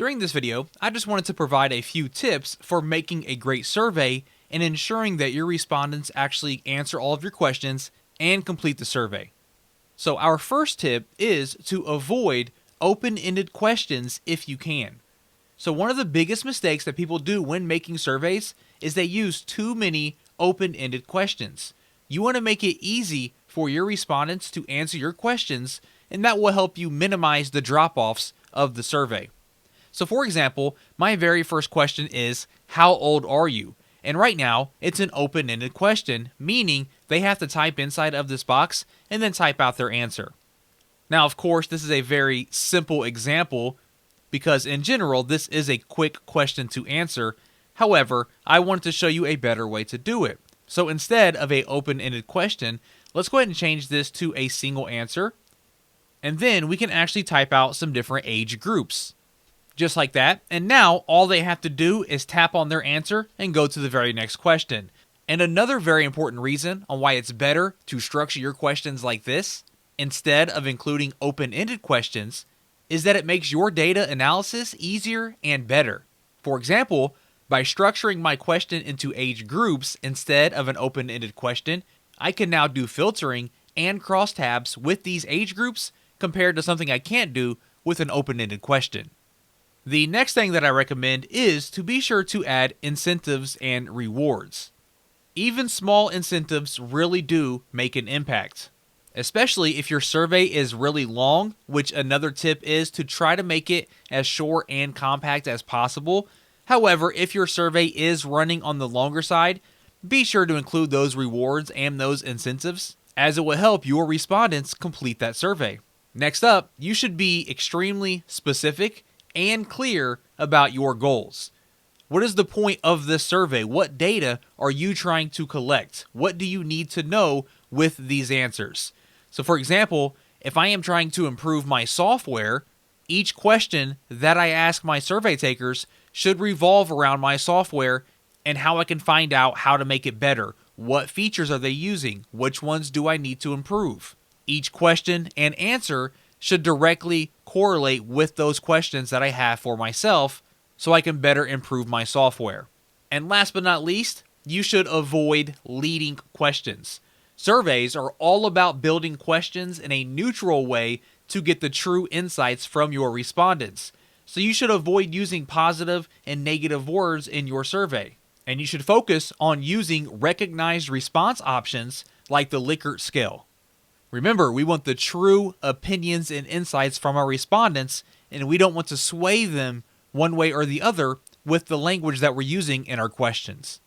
During this video, I just wanted to provide a few tips for making a great survey and ensuring that your respondents actually answer all of your questions and complete the survey. So our first tip is to avoid open-ended questions if you can. So one of the biggest mistakes that people do when making surveys is they use too many open-ended questions. You want to make it easy for your respondents to answer your questions, and that will help you minimize the drop-offs of the survey. So for example, my very first question is, how old are you? And right now, it's an open-ended question, meaning they have to type inside of this box and then type out their answer. Now, of course, this is a very simple example because in general, this is a quick question to answer. However, I wanted to show you a better way to do it. So instead of an open-ended question, let's go ahead and change this to a single answer. And then we can actually type out some different age groups. Just like that. And now all they have to do is tap on their answer and go to the very next question. And another very important reason on why it's better to structure your questions like this, instead of including open-ended questions, is that it makes your data analysis easier and better. For example, by structuring my question into age groups instead of an open-ended question, I can now do filtering and crosstabs with these age groups compared to something I can't do with an open-ended question. The next thing that I recommend is to be sure to add incentives and rewards. Even small incentives really do make an impact, especially if your survey is really long, which another tip is to try to make it as short and compact as possible. However, if your survey is running on the longer side, be sure to include those rewards and those incentives, as it will help your respondents complete that survey. Next up, you should be extremely specific and clear about your goals. What is the point of this survey? What data are you trying to collect? What do you need to know with these answers? So for example, if I am trying to improve my software, each question that I ask my survey takers should revolve around my software and how I can find out how to make it better. What features are they using? Which ones do I need to improve? Each question and answer should directly correlate with those questions that I have for myself so I can better improve my software. And last but not least, you should avoid leading questions. Surveys are all about building questions in a neutral way to get the true insights from your respondents. So you should avoid using positive and negative words in your survey. And you should focus on using recognized response options like the Likert scale. Remember, we want the true opinions and insights from our respondents, and we don't want to sway them one way or the other with the language that we're using in our questions.